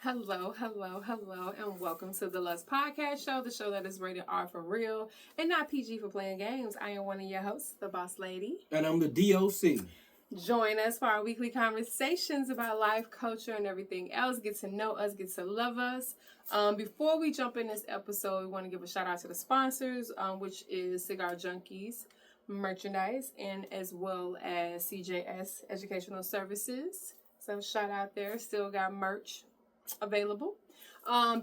Hello, hello, hello, and welcome to the Lust Podcast Show, the show that is rated R for real and not PG for playing games. I am one of your hosts, the Boss Lady. And I'm the D.O.C. Join us for our weekly conversations about life, culture, and everything else. Get to know us, get to love us. Before we jump in this episode, we want to give a shout out to the sponsors, which is Cigar Junkies Merchandise and as well as CJS Educational Services. So shout out there. Still got merch available.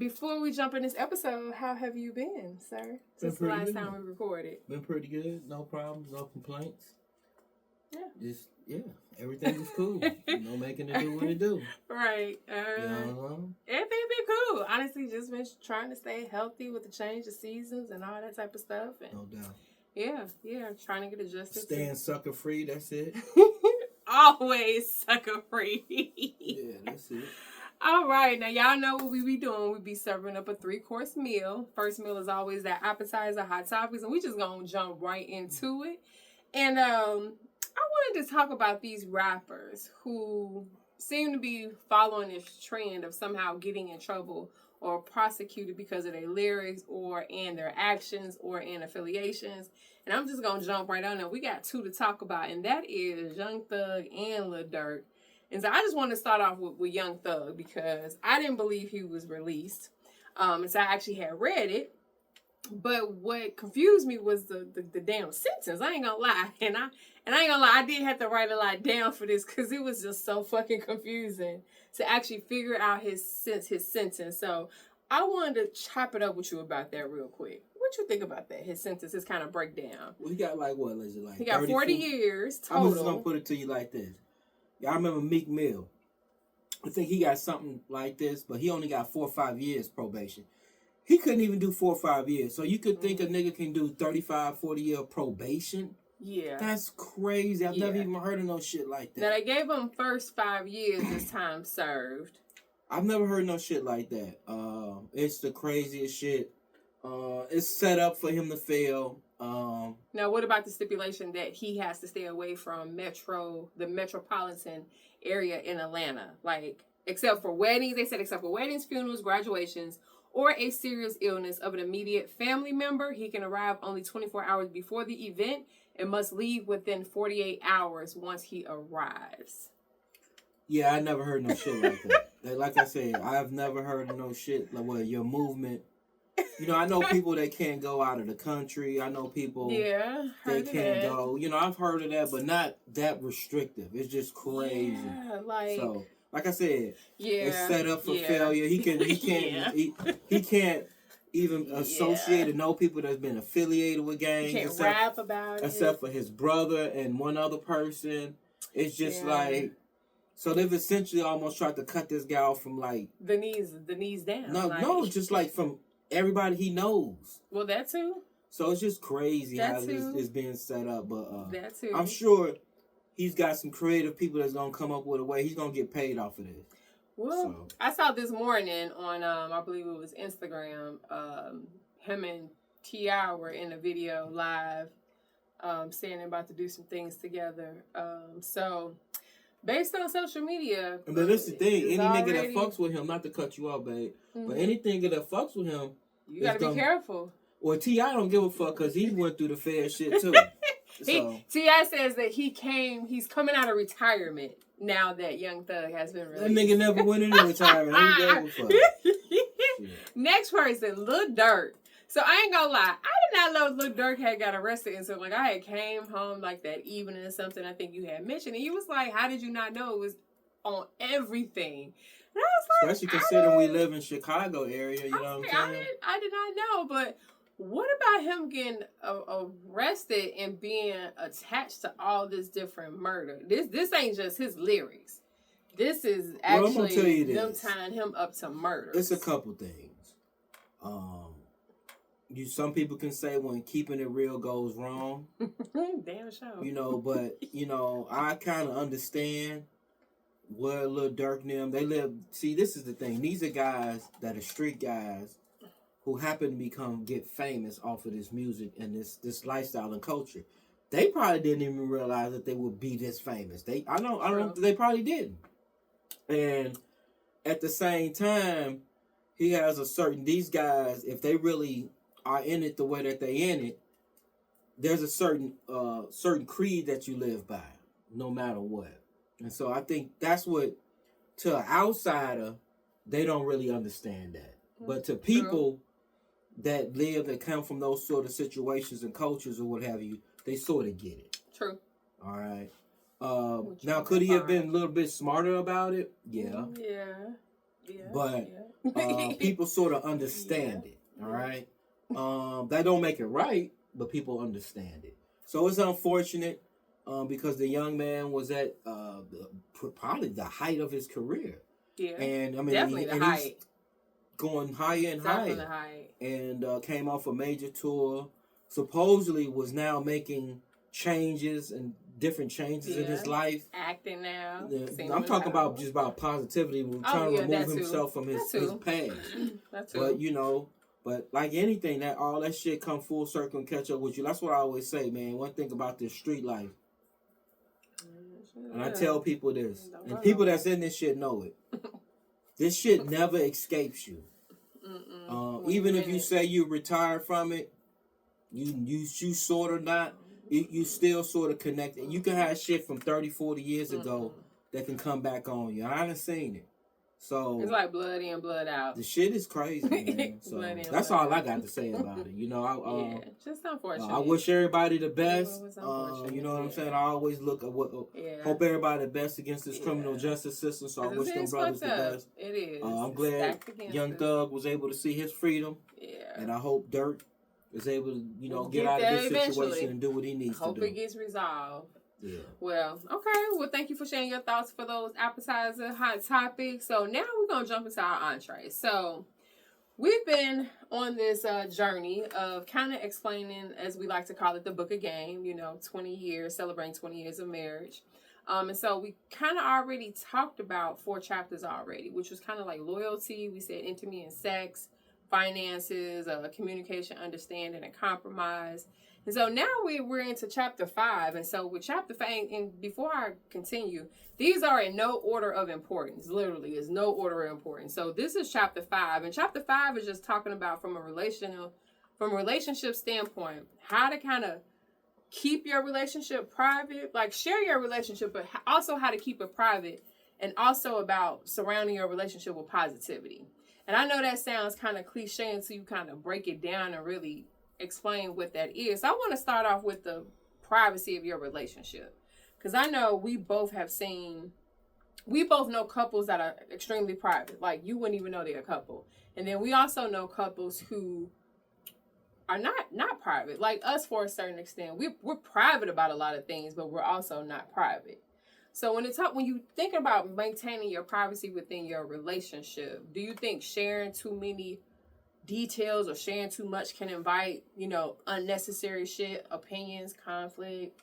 Before we jump in this episode, how have you been, sir? Since the last time we recorded. Been pretty good. No problems, no complaints. Yeah. Everything is cool. Making it do what it do. Right. Everything been cool. Honestly, just been trying to stay healthy with the change of seasons and all that type of stuff. And no doubt. Yeah. Trying to get adjusted. Staying sucker free, that's it. Always sucker free. Yeah, that's it. All right, now y'all know what we be doing. We be serving up a 3-course meal. First meal is always that appetizer, hot topics, and we just gonna jump right into it. And I wanted to talk about these rappers who seem to be following this trend of somehow getting in trouble or prosecuted because of their lyrics or in their actions or in affiliations. And I'm just gonna jump right on there. We got 2 to talk about, and that is Young Thug and Lil Durk. And so I just want to start off with Young Thug because I didn't believe he was released. And so I actually had read it. But what confused me was the damn sentence. I ain't gonna lie. And I ain't gonna lie, I did have to write a lot down for this because it was just so fucking confusing to actually figure out his sentence. So I wanted to chop it up with you about that real quick. What you think about that? His sentence, his kind of breakdown. Well, he got what is it like? He got 40 years total. I'm just gonna put it to you like this. I remember Meek Mill. I think he got something like this, but he only got 4 or 5 years probation. He couldn't even do 4 or 5 years. So you could think a nigga can do 35, 40 year probation? Yeah. That's crazy. I've never even heard of no shit like that. Now, they gave him first 5 years this time served. I've never heard no shit like that. It's the craziest shit. It's set up for him to fail. Now, what about the stipulation that he has to stay away from the metropolitan area in Atlanta? Like, except for weddings, they said except for weddings, funerals, graduations, or a serious illness of an immediate family member, he can arrive only 24 hours before the event and must leave within 48 hours once he arrives. Yeah, I never heard no shit like that. Like I said, I've never heard of no shit like your movement. I know people that can't go out of the country. I know people that can't go. I've heard of that, but not that restrictive. It's just crazy. Yeah, so, like I said, it's set up for failure. He can't even associate or know people that's been affiliated with gangs. He can't rap about it. Except for his brother and one other person. It's just like... So they've essentially almost tried to cut this guy off from like... The knees down. No, just like from... everybody he knows. Well, that too. So it's just crazy how this is being set up. But that too. I'm sure he's got some creative people that's going to come up with a way. He's going to get paid off of this. Well, I saw this morning on, I believe it was Instagram, him and T.I. were in a video live saying they're about to do some things together. So... based on social media. But that's the thing. Any nigga that fucks with him, not to cut you off, babe, but any nigga that fucks with him... you gotta be careful. Well, T.I. don't give a fuck because he went through the fair shit too. T.I. says that he's coming out of retirement now that Young Thug has been released. That nigga never went into retirement. He gave a fuck. Next person, Lil Durk. So I ain't gonna lie, I did not know Lil Durk had got arrested until like I had came home like that evening or something. I think you had mentioned, and you was like, "How did you not know it was on everything?" And I was like, especially considering we live in Chicago area, you know what I'm saying? I did not know, but what about him getting arrested and being attached to all this different murder? This ain't just his lyrics. This is actually them tying him up to murder. It's a couple things. Some people can say when keeping it real goes wrong. Damn sure. But I kind of understand where Lil Durk and them, they live. See, this is the thing. These are guys that are street guys who happen to get famous off of this music and this lifestyle and culture. They probably didn't even realize that they would be this famous. They probably didn't. And at the same time, he has these guys, if they really are in it the way that they in it, there's a certain creed that you live by, no matter what. And so I think that's what, to an outsider, they don't really understand that. But to people that live, that come from those sort of situations and cultures or what have you, they sort of get it. True. All right. Now, could he have been a little bit smarter about it? Yeah. Yeah. But people sort of understand it. All right. That don't make it right, but people understand it. So it's unfortunate because the young man was at probably the height of his career. Yeah. And I mean, definitely the height. Going higher and definitely higher. Height. And came off a major tour. Supposedly was now making changes and different changes in his life. Acting now. I'm talking about just about positivity. We're trying to remove himself from his past. That's too. But you know, but like anything, that all that shit come full circle and catch up with you. That's what I always say, man. One thing about this street life, and I tell people this, and people that's in this shit know it. This shit never escapes you. Even if you say you retired from it, you sort of not. You still sort of connected. You can have shit from 30, 40 years ago that can come back on you. I done seen it. So it's like blood in, blood out. The shit is crazy, man. So that's all I got to say about it. You know, just unfortunate. I wish everybody the best. You know what I'm saying? I always look at hope everybody the best against this criminal justice system. So I wish them brothers the best. It is. I'm glad Young Thug was able to see his freedom. Yeah. And I hope Dirt is able to, get out of this situation and do what he needs to do. Hope it gets resolved. Yeah. Well, okay. Well, thank you for sharing your thoughts for those appetizer hot topics. So now we're going to jump into our entree. So we've been on this journey of kind of explaining, as we like to call it, the book of game, 20 years, celebrating 20 years of marriage. And so we kind of already talked about 4 chapters already, which was kind of like loyalty. We said intimacy and sex, finances, communication, understanding, and compromise. And so now we're into chapter 5. And so with chapter 5, and before I continue, these are in no order of importance. Literally, is no order of importance. So this is chapter 5. And chapter 5 is just talking about from a relationship standpoint, how to kind of keep your relationship private, like share your relationship, but also how to keep it private, and also about surrounding your relationship with positivity. And I know that sounds kind of cliche until you kind of break it down and really explain what that is. So I want to start off with the privacy of your relationship, because I know we both know couples that are extremely private. Like, you wouldn't even know they're a couple. And then we also know couples who are not private, like us for a certain extent. We're private about a lot of things, but we're also not private. So when you think about maintaining your privacy within your relationship, do you think sharing too many details or sharing too much can invite, unnecessary shit, opinions, conflict?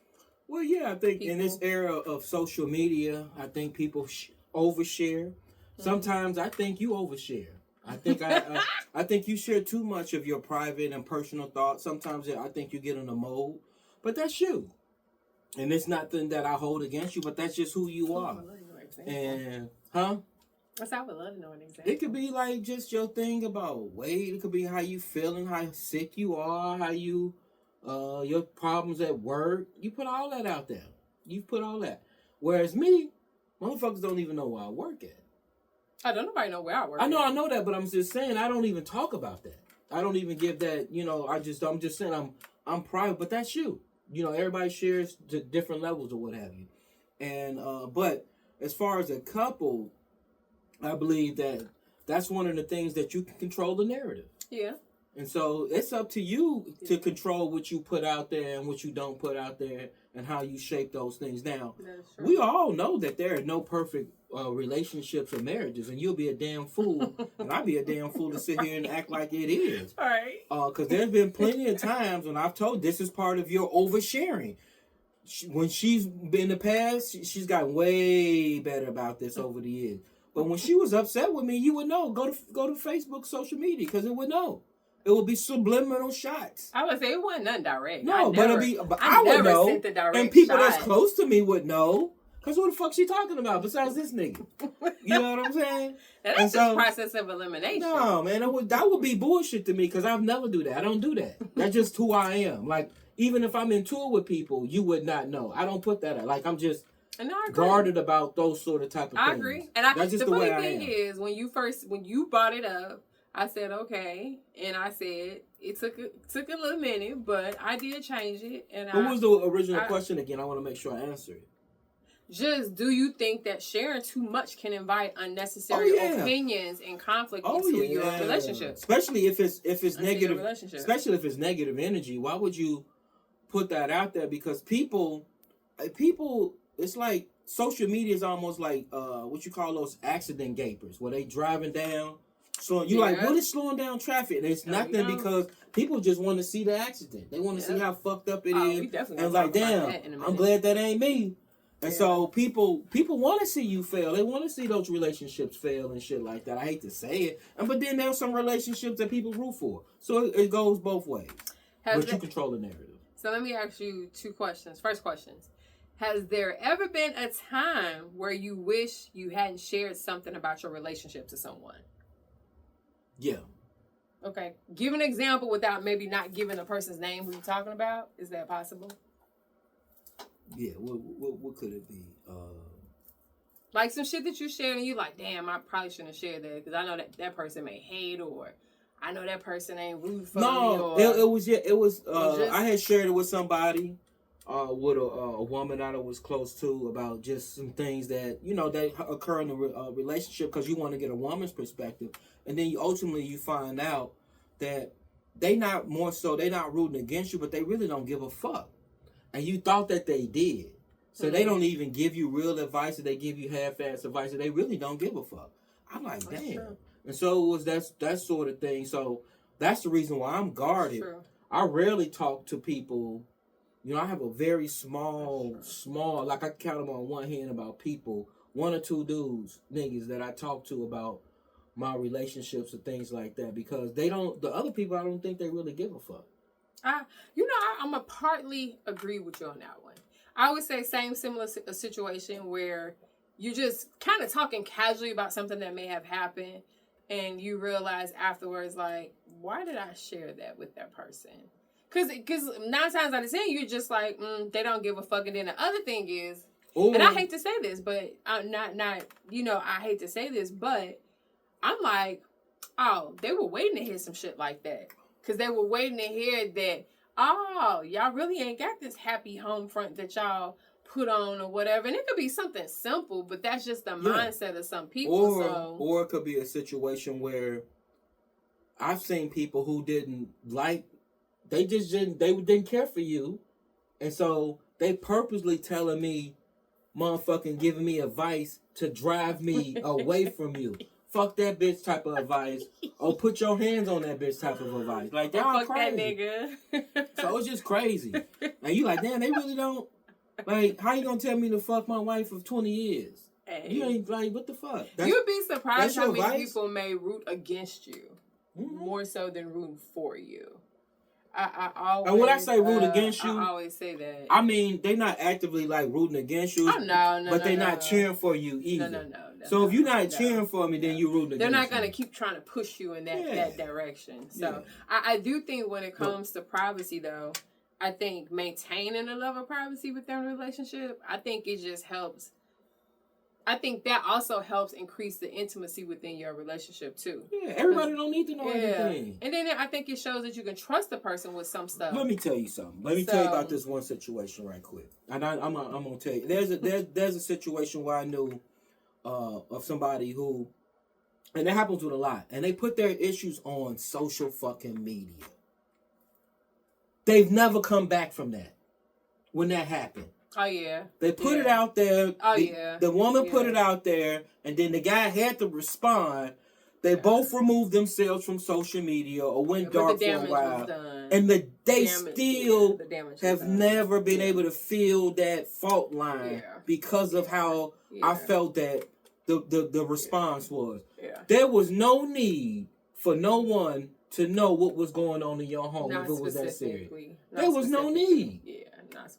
Well, yeah, I think in this era of social media, I think people overshare. Sometimes I think you overshare. I think I think you share too much of your private and personal thoughts. Sometimes I think you get in a mode, but that's you. And it's nothing that I hold against you, but that's just who you are. And, I would love to know an example. It could be like just your thing about weight. It could be how you feeling, how sick you are, how you, your problems at work. You put all that out there. You put all that. Whereas me, motherfuckers don't even know where I work at. I don't nobody know where I work. I know that, but I'm just saying I don't even talk about that. I don't even give that. I'm just saying I'm private, but that's you. Everybody shares to different levels or what have you. And but as far as a couple, I believe that that's one of the things that you can control the narrative. Yeah. And so it's up to you to control what you put out there and what you don't put out there and how you shape those things. Now, we all know that there are no perfect relationships or marriages, and you'll be a damn fool, and I'll be a damn fool to sit here and act like it is. All right. Because there's been plenty of times when I've told this is part of your oversharing. When she's been in the past, she's gotten way better about this over the years. But when she was upset with me, you would know. Go to Facebook, social media, because it would know. It would be subliminal shots. I would say it wasn't nothing direct. No, but I would know. And people that's close to me would know. Because who the fuck she talking about besides this nigga? You know what I'm saying? And that's just process of elimination. No, man, that would be bullshit to me because I'll never do that. I don't do that. That's just who I am. Like, even if I'm in tour with people, you would not know. I don't put that out. Like, I'm just guarded about those sort of type of things. I agree. And that's just the funny thing is, when you brought it up, I said, okay. And I said, it took a little minute, but I did change it. And what was the original question again? I want to make sure I answer it. Just, do you think that sharing too much can invite unnecessary opinions and conflict into your relationship? Especially if it's negative. Especially if it's negative energy. Why would you put that out there? Because people, it's like social media is almost like what you call those accident gapers, where they driving down. So you're like, what is slowing down traffic? And it's nothing because people just want to see the accident. They want to see how fucked up it is. And it's like, damn, I'm glad that ain't me. And so people want to see you fail. They want to see those relationships fail and shit like that. I hate to say it. But then there's some relationships that people root for. So it goes both ways. But you control the narrative. So let me ask you two questions. First question. Has there ever been a time where you wish you hadn't shared something about your relationship to someone? Yeah. Okay. Give an example without maybe not giving the person's name who you're talking about. Is that possible? Yeah. What could it be? Like some shit that you shared and you like, damn, I probably shouldn't have shared that because I know that person may hate, or I know that person ain't rude for me. No, it was. I had shared it with somebody. With a woman that I was close to about just some things that, that occur in a relationship because you want to get a woman's perspective. And then ultimately you find out that they not rooting against you, but they really don't give a fuck. And you thought that they did. So they don't even give you real advice, or they give you half-ass advice, and they really don't give a fuck. I'm like, damn. True. And so it was that sort of thing. So that's the reason why I'm guarded. I rarely talk to people. I have a very small, like I count them on one hand about people, one or two dudes, niggas that I talk to about my relationships and things like that, because the other people, I don't think they really give a fuck. I'm a partly agree with you on that one. I would say similar situation where you're just kind of talking casually about something that may have happened and you realize afterwards, like, why did I share that with that person? Because 9 times out of 10, you're just like, they don't give a fuck. And then the other thing is, and I hate to say this, but I'm not, I hate to say this, but I'm like, oh, they were waiting to hear some shit like that. Because they were waiting to hear that, oh, y'all really ain't got this happy home front that y'all put on or whatever. And it could be something simple, but that's just the mindset of some people. Or it could be a situation where I've seen people who didn't like, they didn't care for you. And so they purposely telling me, motherfucking giving me advice to drive me away from you. Fuck that bitch type of advice. Or put your hands on that bitch type of advice. Like, y'all crazy. That nigga. So it's just crazy. And you like, damn, they really don't. Like, how you gonna tell me to fuck my wife of 20 years? Hey. You ain't like, what the fuck? You'd be surprised how many people may root against you. More so than rooting for you. I always, and when I say root against you, I always say that. I mean, they not actively like rooting against you. Oh, no, but they're not cheering for you either. No. So if you're not cheering for me, then you're rooting against me. They're not going to keep trying to push you in that direction. So I do think when it comes to privacy, though, I think maintaining a level of privacy within a relationship, I think it just helps. I think that also helps increase the intimacy within your relationship too. Yeah, everybody don't need to know everything. And then I think it shows that you can trust the person with some stuff. Let me tell you something. Let me tell you about this one situation right quick. And I'm gonna tell you. There's a situation where I knew of somebody who, and that happens with a lot, and they put their issues on social fucking media. They've never come back from that when that happened. Oh, yeah. They put it out there. Oh, the woman put it out there, and then the guy had to respond. They both removed themselves from social media or went dark for a while. And they still have never been able to feel that fault line because of how I felt that the response was. Yeah. There was no need for no one to know what was going on in your home if it was that serious. There was no need. Yeah.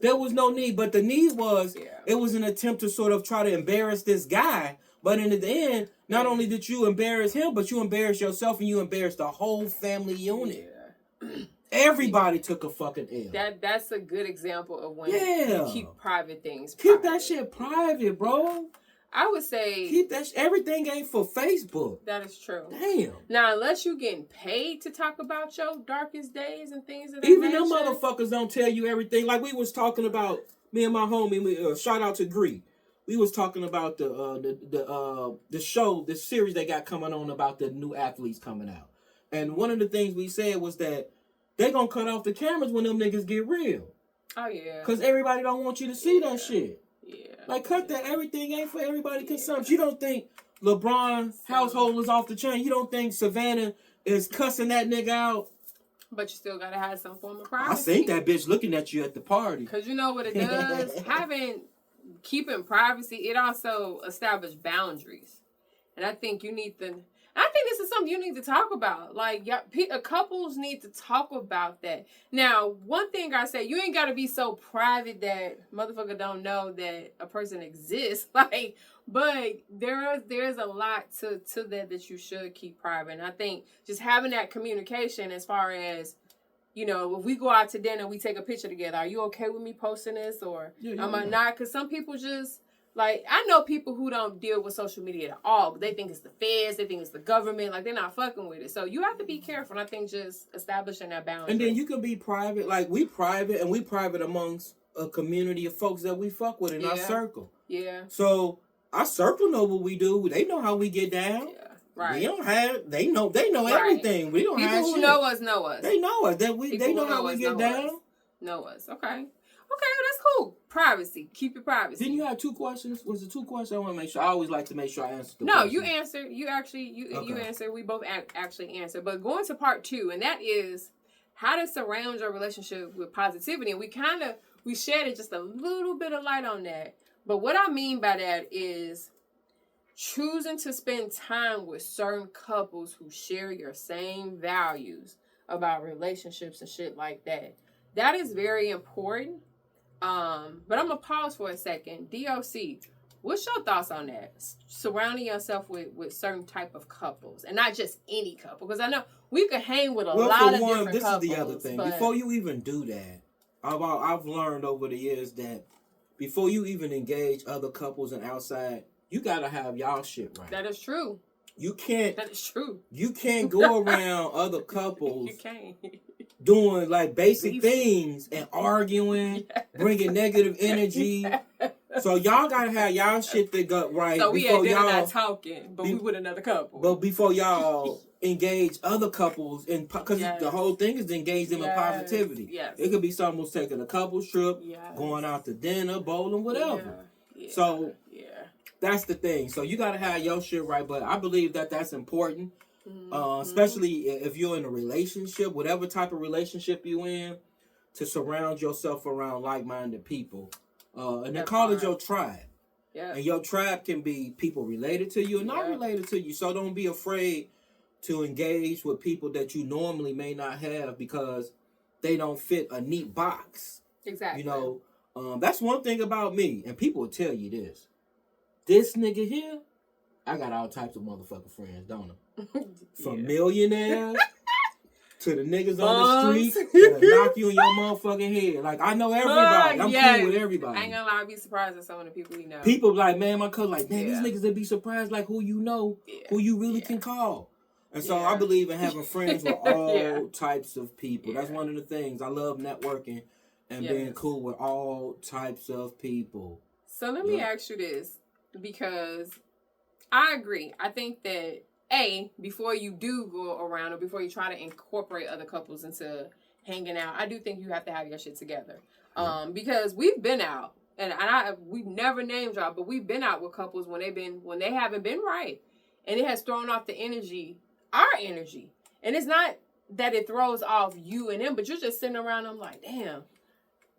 There was no need. But the need was, it was an attempt to sort of try to embarrass this guy. But in the end, not only did you embarrass him, but you embarrassed yourself and you embarrassed the whole family unit. Yeah. Everybody took a fucking L. That's a good example of when you keep private things private. Keep that shit private, bro. I would say... Keep that everything ain't for Facebook. That is true. Damn. Now, unless you're getting paid to talk about your darkest days and things of that Even nature. them motherfuckers don't tell you everything. Like we was talking about, me and my homie, shout out to Gree. We was talking about the show, the series they got coming on about the new athletes coming out. And one of the things we said was that they gonna cut off the cameras when them niggas get real. Oh, yeah. Because everybody don't want you to see that shit. Yeah. Like, cut that. Everything ain't for everybody consumption. You don't think LeBron's household is off the chain. You don't think Savannah is cussing that nigga out. But you still gotta have some form of privacy. I seen that bitch looking at you at the party. Because you know what it does? Keeping privacy, it also establishes boundaries. And I think you need to... I think this is something you need to talk about. Like, couples need to talk about that. Now, one thing I say, you ain't got to be so private that motherfucker don't know that a person exists. Like, but there's a lot to that you should keep private. And I think just having that communication as far as, you know, if we go out to dinner, we take a picture together. Are you okay with me posting this? Or am I not? Because some people just... Like, I know people who don't deal with social media at all, but they think it's the feds, they think it's the government, like, they're not fucking with it. So you have to be careful, and I think just establishing that boundary. And then you can be private, like, we private amongst a community of folks that we fuck with in our circle. Yeah. So, our circle know what we do. They know how we get down. Yeah. Right. They know everything. We don't people have who shit. know us know us. They know us. They know how we get down. Know us. Okay. Okay, that's cool. Privacy. Keep your privacy. Didn't you have 2 questions? Was it 2 questions? I want to make sure. I always like to make sure I answer the question. You answered. You answered. We both actually answered. But going to part 2, and that is how to surround your relationship with positivity. And we shedded just a little bit of light on that. But what I mean by that is choosing to spend time with certain couples who share your same values about relationships and shit like that. That is very important. But I'm going to pause for a second. D.O.C., what's your thoughts on that? Surrounding yourself with certain type of couples. And not just any couple. Because I know we could hang with a lot of different couples. This is the other thing. Before you even do that, I've learned over the years that before you even engage other couples and outside, you got to have y'all shit right. That is true. That is true. You can't go around other couples. You can't. Doing like basic things and arguing, bringing negative energy. So y'all gotta have y'all shit that got right. So we ain't not talking, but we with another couple. But before y'all engage other couples, because the whole thing is to engage them in positivity. Yes. It could be someone who's taking a couples trip, going out to dinner, bowling, whatever. Yeah. So that's the thing. So you gotta have your shit right. But I believe that that's important. Especially if you're in a relationship, whatever type of relationship you're in, to surround yourself around like-minded people. And they call it your tribe. Yeah. And your tribe can be people related to you and not related to you. So don't be afraid to engage with people that you normally may not have because they don't fit a neat box. Exactly. You know, that's one thing about me. And people will tell you this. This nigga here, I got all types of motherfucking friends, don't I? From millionaires to the niggas on the street that'll knock you in your motherfucking head. Like, I know everybody. I'm cool with everybody. I ain't gonna lie, I'd be surprised at some of the people we know. People like, man, my cousin, like, man, these niggas would be surprised, like, who you know, who you really can call. And so I believe in having friends with all types of people. That's one of the things. I love networking and being cool with all types of people. So let me ask you this, because I agree. I think that before you do go around or before you try to incorporate other couples into hanging out, I do think you have to have your shit together. Because we've been out, and we've never name dropped, but we've been out with couples when they haven't been right, and it has thrown off our energy. And it's not that it throws off you and them, but you're just sitting around them like, damn,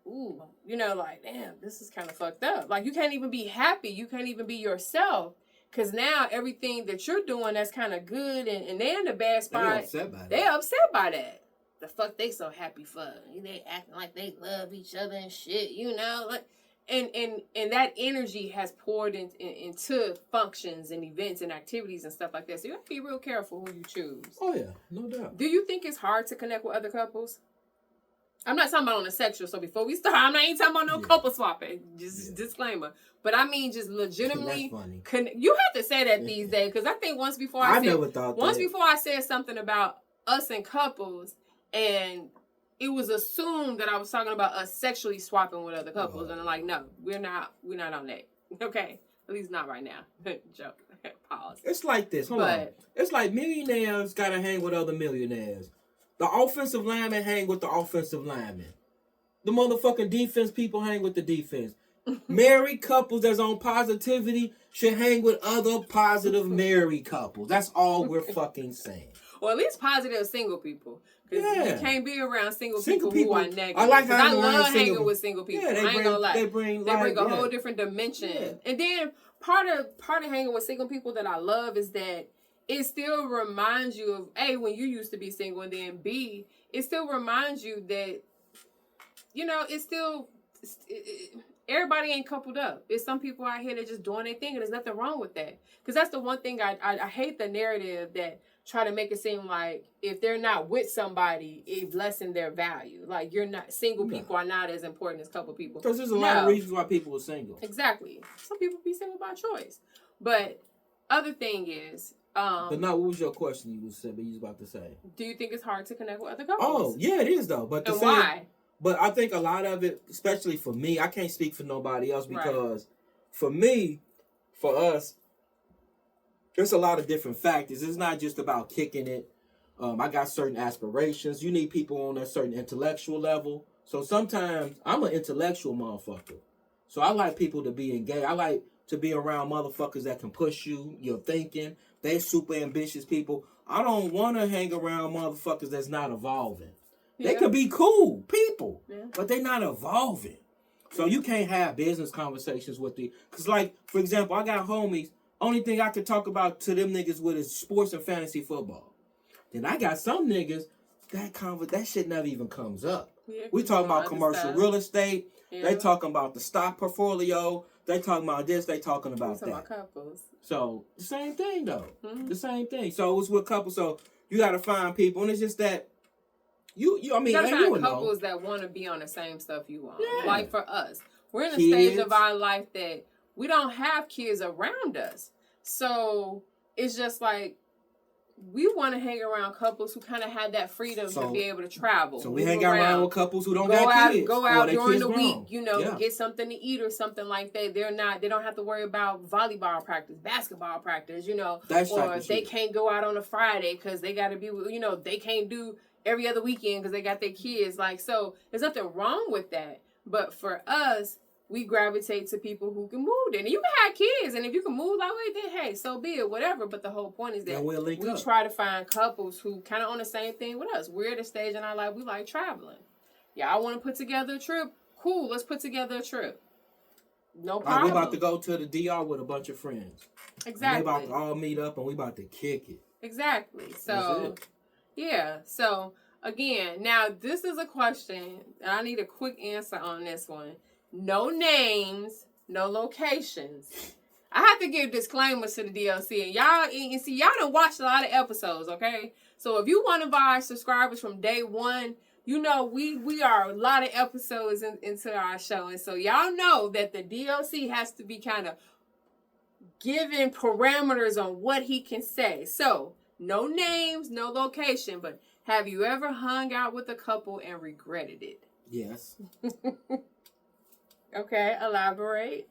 ooh, you know, like, damn, this is kind of fucked up. Like, you can't even be happy. You can't even be yourself. Because now everything that you're doing that's kind of good and they're in the bad spot. They upset by that. the fuck they so happy for? They acting like they love each other and shit, you know? Like, and that energy has poured into functions and events and activities and stuff like that. So you have to be real careful who you choose. Oh yeah, no doubt. Do you think it's hard to connect with other couples? I'm not talking about on the sexual, so before we start, I ain't talking about no couple swapping. Just disclaimer. But I mean, just legitimately, you have to say that these days, because I think once before I said something about us and couples, and it was assumed that I was talking about us sexually swapping with other couples, and I'm like, no, we're not on that. Okay, at least not right now. Joke. Pause. It's like this. Hold on. It's like millionaires gotta hang with other millionaires. The offensive linemen hang with the offensive linemen. The motherfucking defense people hang with the defense. Married couples that's on positivity should hang with other positive married couples. That's all we're fucking saying. Well, at least positive single people. Because you can't be around single people who are negative. I love hanging with single people. I ain't gonna lie. They bring a whole different dimension. Yeah. And then part of hanging with single people that I love is that it still reminds you of, A, when you used to be single, and then B, it still reminds you that, you know, everybody ain't coupled up. It's some people out here that just doing their thing, and there's nothing wrong with that. Because that's the one thing I hate, the narrative that try to make it seem like if they're not with somebody, it lessened their value. Like, single people are not as important as couple people. Because there's a lot of reasons why people are single. Exactly. Some people be single by choice. But other thing is, but now, what was your question you was about to say? Do you think it's hard to connect with other couples? Oh, yeah, it is though. But why? But I think a lot of it, especially for me, I can't speak for nobody else because for me, for us, there's a lot of different factors. It's not just about kicking it. I got certain aspirations. You need people on a certain intellectual level. So sometimes I'm an intellectual motherfucker. So I like people to be engaged. I like to be around motherfuckers that can push you, your thinking. They super ambitious people. I don't want to hang around motherfuckers that's not evolving. Yeah. They could be cool people, but they're not evolving. So you can't have business conversations with the... Because, like, for example, I got homies. Only thing I could talk about to them niggas with is sports and fantasy football. Then I got some niggas, that shit never even comes up. Yeah, we talking about commercial real estate. Yeah. They talking about the stock portfolio. They talking about this. They talking about that. About couples. So the same thing though. Mm-hmm. The same thing. So it's with couples. So you got to find people, and it's just that you gotta find couples that want to be on the same stuff you want. Yeah. Like for us, we're in a stage of our life that we don't have kids around us. So it's just like we want to hang around couples who kind of have that freedom to be able to travel. So we hang around with couples who don't got kids. Go out during the week, to get something to eat or something like that. They don't have to worry about volleyball practice, basketball practice, or they can't go out on a Friday because they got to be, they can't do every other weekend because they got their kids. Like, so there's nothing wrong with that. But for us, we gravitate to people who can move then. And you can have kids, and if you can move that way, then hey, so be it, whatever. But the whole point is that we try to find couples who kind of on the same thing with us. We're at a stage in our life, we like traveling. Y'all want to put together a trip? Cool, let's put together a trip. No problem. We're about to go to the DR with a bunch of friends. Exactly. And we about to all meet up, and we about to kick it. Exactly. So, yeah. So, again, now this is a question, and I need a quick answer on this one. No names, no locations. I have to give disclaimers to the D.O.C. and y'all done watched a lot of episodes, okay? So if you one of our subscribers from day one, we are a lot of episodes into our show. And so y'all know that the D.O.C. has to be kind of giving parameters on what he can say. So no names, no location, but have you ever hung out with a couple and regretted it? Yes. Okay, elaborate.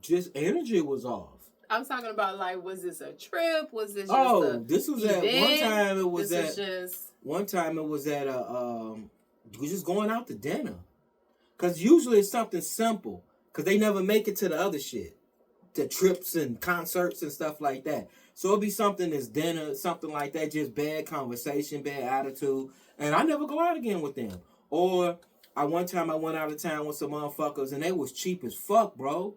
Just energy was off. I'm talking about, like, was this a trip? Was this just this was event? At one time it was one time it was at we just going out to dinner. Cause usually it's something simple. Cause they never make it to the other shit. The trips and concerts and stuff like that. So it'll be something that's dinner, something like that, just bad conversation, bad attitude. And I never go out again with them. Or one time I went out of town with some motherfuckers and they was cheap as fuck, bro.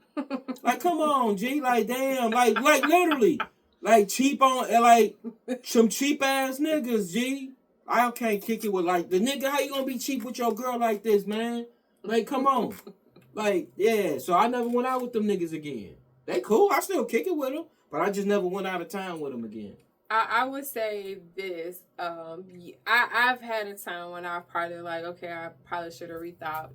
Like, come on, G. Like, damn. Like literally. Like, cheap on, like, some cheap ass niggas, G. I can't kick it with like the nigga. How you gonna be cheap with your girl like this, man? Like, come on. Like, yeah. So I never went out with them niggas again. They cool. I still kick it with them, but I just never went out of town with them again. I would say this. I've had a time when I've probably like, okay, I probably should have rethought,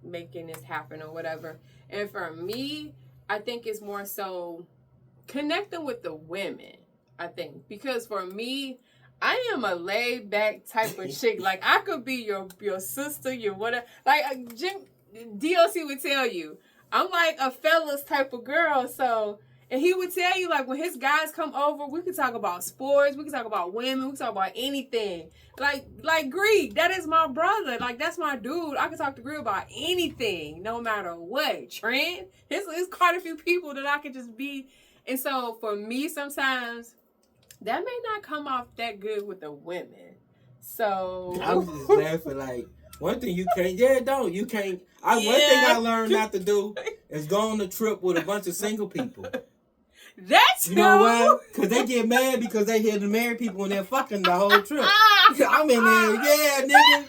making this happen or whatever. And for me, I think it's more so connecting with the women. I think because for me, I am a laid back type of chick. Like I could be your sister, your whatever. Like D.O.C would tell you, I'm like a fellas type of girl. So. And he would tell you, like, when his guys come over, we could talk about sports, we could talk about women, we could talk about anything. Like Greek, that is my brother. Like, that's my dude. I can talk to Greek about anything, no matter what. Trent, there's quite a few people that I could just be. And so, for me, sometimes, that may not come off that good with the women. So. I was just laughing, like, one thing you can't, you can't. One thing I learned not to do is go on a trip with a bunch of single people. That's you know why? Because they get mad because they hear the married people and they're fucking the whole trip. I'm in there, nigga.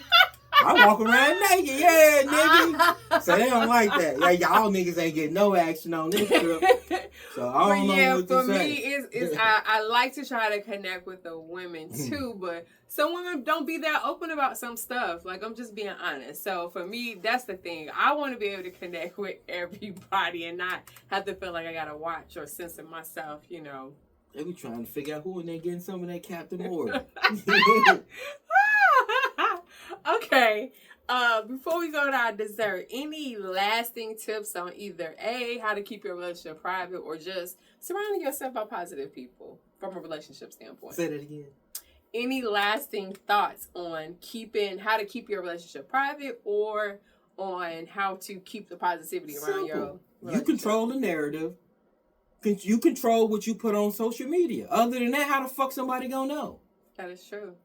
I walk around naked, nigga. So they don't like that. Yeah, y'all niggas ain't getting no action on this trip. So I don't know what to say. For me, it's I like to try to connect with the women too, but some women don't be that open about some stuff. Like, I'm just being honest. So for me, that's the thing. I want to be able to connect with everybody and not have to feel like I gotta watch or censor myself, They be trying to figure out who in there getting some of that Captain Morgan. Okay. Before we go to our dessert, any lasting tips on either A, how to keep your relationship private, or just surrounding yourself by positive people from a relationship standpoint? Say that again. Any lasting thoughts on how to keep your relationship private or on how to keep the positivity around your relationship? You control the narrative. You control what you put on social media. Other than that, how the fuck somebody gonna know? That is true.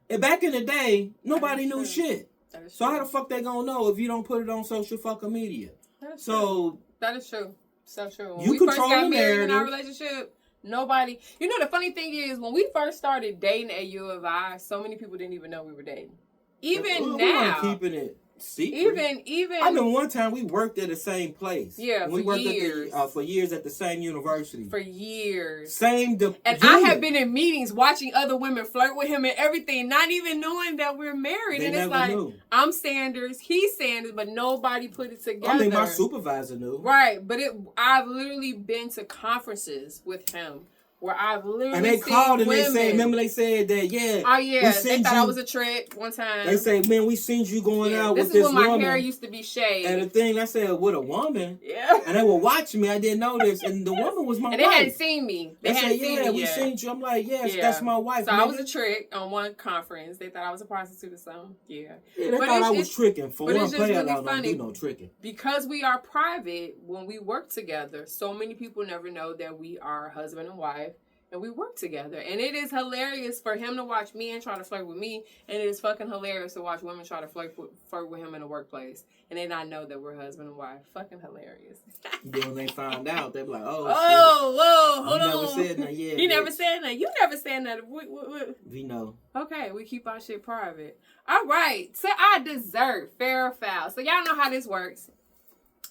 And back in the day, nobody knew shit. That is so true. How the fuck they gonna know if you don't put it on social fucking media? That is true. That is true. So true. When you we first control got the married narrative. in our relationship, nobody. The funny thing is, when we first started dating at U of I, so many people didn't even know we were dating. Even now, we weren't keeping it secret. Even. I know one time we worked at the same place. Yeah, we worked years. For years at the same university. For years. And I have been in meetings watching other women flirt with him and everything, not even knowing that we're married. They never knew. I'm Sanders, he's Sanders, but nobody put it together. I mean, my supervisor knew. Right, but I've literally been to conferences with him. Where I've literally and they seen called and women. they said that Oh yeah, they thought I was a trick one time. They say, man, we seen you going out with this woman. This is when my hair used to be shaved. And the thing I said, with a woman. Yeah. And they were watching me. I didn't know this, and the woman was my wife. And they hadn't seen me. They said, we seen you. I'm like, yes, that's my wife. So I was a trick on one conference. They thought I was a prostitute or something. Yeah. Yeah, they thought I was tricking. For one player, I don't do no tricking. Because we are private, when we work together, so many people never know that we are husband and wife. And we work together. And it is hilarious for him to watch me and try to flirt with me. And it is fucking hilarious to watch women try to flirt with him in the workplace. And they not know that we're husband and wife. Fucking hilarious. Then when they find out, they be like, whoa, hold on. Never said that yet. He never said that. You never said that. We know. Okay, we keep our shit private. All right. So our dessert, fair or foul. So y'all know how this works.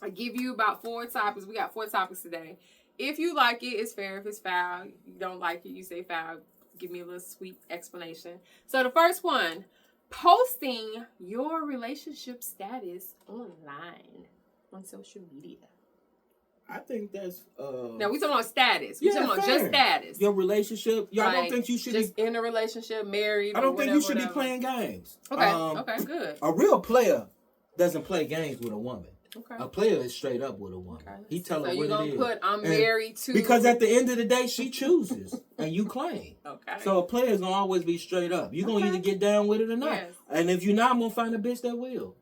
I give you about 4 topics. We got 4 topics today. If you like it, it's fair. If it's foul, you don't like it, you say foul. Give me a little sweet explanation. So the first one, posting your relationship status online on social media. I think that's now we talking about status. We talking about just status. Your relationship. Y'all don't think you should just be in a relationship, married. I don't think you should be playing games. Okay. Okay, good. A real player doesn't play games with a woman. Okay. A player is straight up with a woman. Okay. He tell her what it is. So you're going to put, I'm married to... Because at the end of the day, she chooses. And you claim. Okay. So a player is going to always be straight up. You're going to either get down with it or not. Yes. And if you're not, I'm going to find a bitch that will.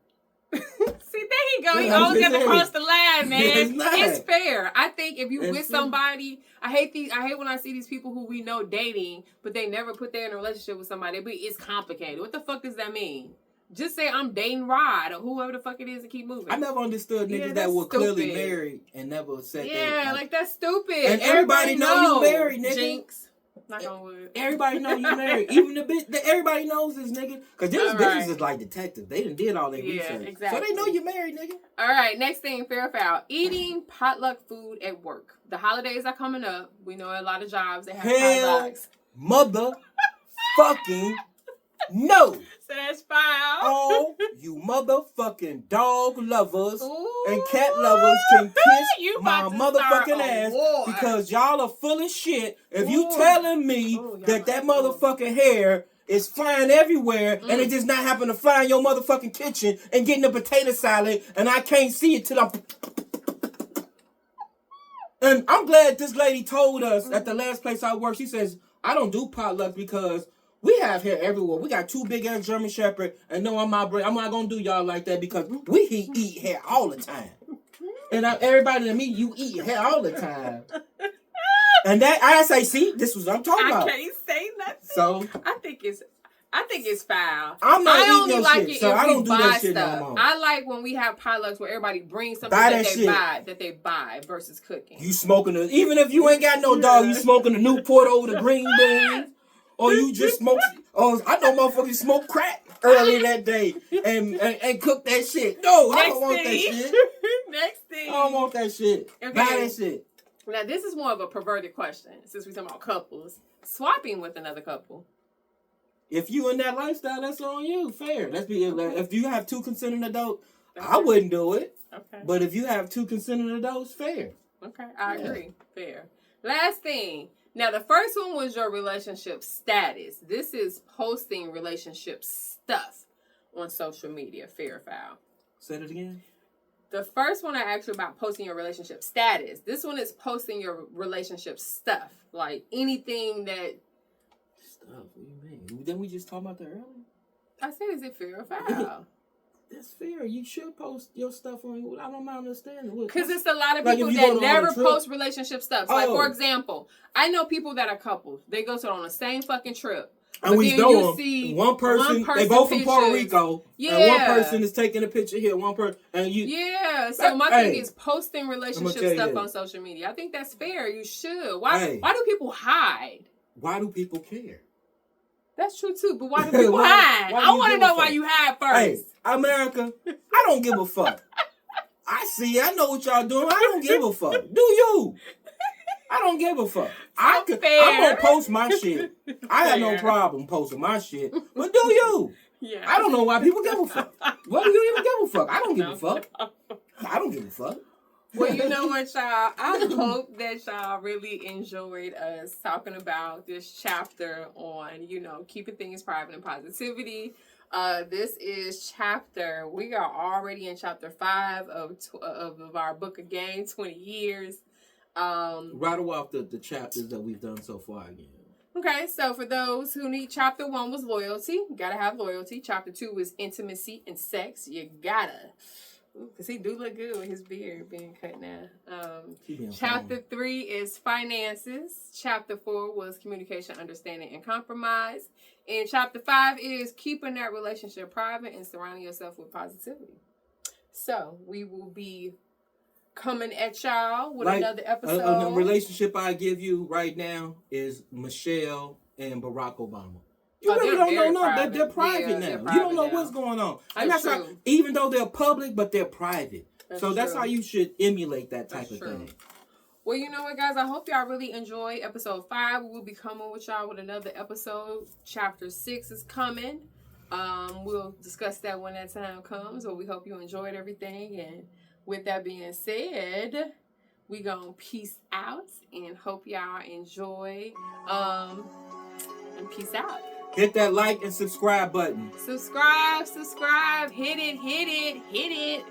See, there you go. He always got to cross the line, man. It's fair. I think if you with somebody... I hate when I see these people who we know dating, but they never put they in a relationship with somebody. But it's complicated. What the fuck does that mean? Just say I'm dating Rod or whoever the fuck it is and keep moving. I never understood niggas that were clearly married and never said like that's stupid. And everybody know you married, nigga. Jinx. Knock on wood. Everybody know you married. Even the bitch, everybody knows this, nigga. Because these bitches is like detectives. They done did all their research. Exactly. So they know you married, nigga. All right, next thing, fair or foul. Eating potluck food at work. The holidays are coming up. We know a lot of jobs that have potlucks. Motherfucking no. So that's foul. All you motherfucking dog lovers and cat lovers can kiss my motherfucking ass because y'all are full of shit. If you telling me that motherfucking hair is flying everywhere and it just not happen to fly in your motherfucking kitchen and getting a potato salad and I can't see it till I'm... And I'm glad this lady told us at the last place I worked, she says, I don't do potluck because we have hair everywhere. We got 2 big-ass German Shepherd, and no, I'm not going to do y'all like that because we eat hair all the time. And everybody to me, you eat hair all the time. And that, I say, see, this was what I'm talking about. I can't say nothing. So, I think it's foul. I'm not I only eating like shit, it so if I don't we do buy that shit stuff. no more. I like when we have potlucks where everybody brings something that they buy versus cooking. You smoking even if you ain't got no dog, you smoking a Newport over the green beans, or you just smoke. Oh, I know motherfuckers smoke crack earlier that day and cook that shit. No, I don't want that shit. Next thing. I don't want that shit. Okay. Buy that shit. Now this is more of a perverted question since we're talking about couples swapping with another couple. If you in that lifestyle, that's on you. Fair. If you have 2 consenting adults, I wouldn't do it. Okay. But if you have 2 consenting adults, fair. Okay, I agree. Fair. Last thing. Now, the first one was your relationship status. This is posting relationship stuff on social media. Fair or foul? Say it again. The first one I asked you about posting your relationship status. This one is posting your relationship stuff. Like anything that... Stuff? What do you mean? Didn't we just talk about that earlier? I said, is it fair or foul? That's fair. You should post your stuff on. I don't understand. Because it's a lot of people that never post relationship stuff. So like, for example, I know people that are couples. They go on the same fucking trip. And we know them. One person, they both from Puerto Rico. Yeah. And one person is taking a picture here. One person, and you. Yeah. So my thing is posting relationship stuff on social media. I think that's fair. You should. Why do people hide? Why do people care? That's true too, but why do people hide? I want to know why you hide first. Hey, America, I don't give a fuck. I know what y'all doing. I don't give a fuck. Do you? I don't give a fuck. I'm gonna post my shit. I have no problem posting my shit, but do you? Yeah. I don't know why people give a fuck. Why do you even give a fuck? I don't give a fuck. I don't give a fuck. Well, you know what, y'all? I hope that y'all really enjoyed us talking about this chapter on, keeping things private and positivity. This is we are already in chapter 5 of our book of game, 20 years. Rattle off the chapters that we've done so far again. Okay, so for those who need, chapter 1 was loyalty. You gotta have loyalty. Chapter 2 was intimacy and sex. You gotta. Because he do look good with his beard being cut now. Chapter 3 is finances. Chapter 4 was communication, understanding, and compromise. And chapter 5 is keeping that relationship private and surrounding yourself with positivity. So we will be coming at y'all with another episode. The relationship I give you right now is Michelle and Barack Obama. You really don't know. They're private now. You don't know what's going on. And that's how, even though they're public, but they're private. That's how you should emulate that type of thing. Well, you know what, guys? I hope y'all really enjoy episode 5. We will be coming with y'all with another episode. Chapter 6 is coming. We'll discuss that when that time comes. But we hope you enjoyed everything. And with that being said, we gonna peace out and hope y'all enjoy. And peace out. Hit that like and subscribe button. Subscribe. Hit it.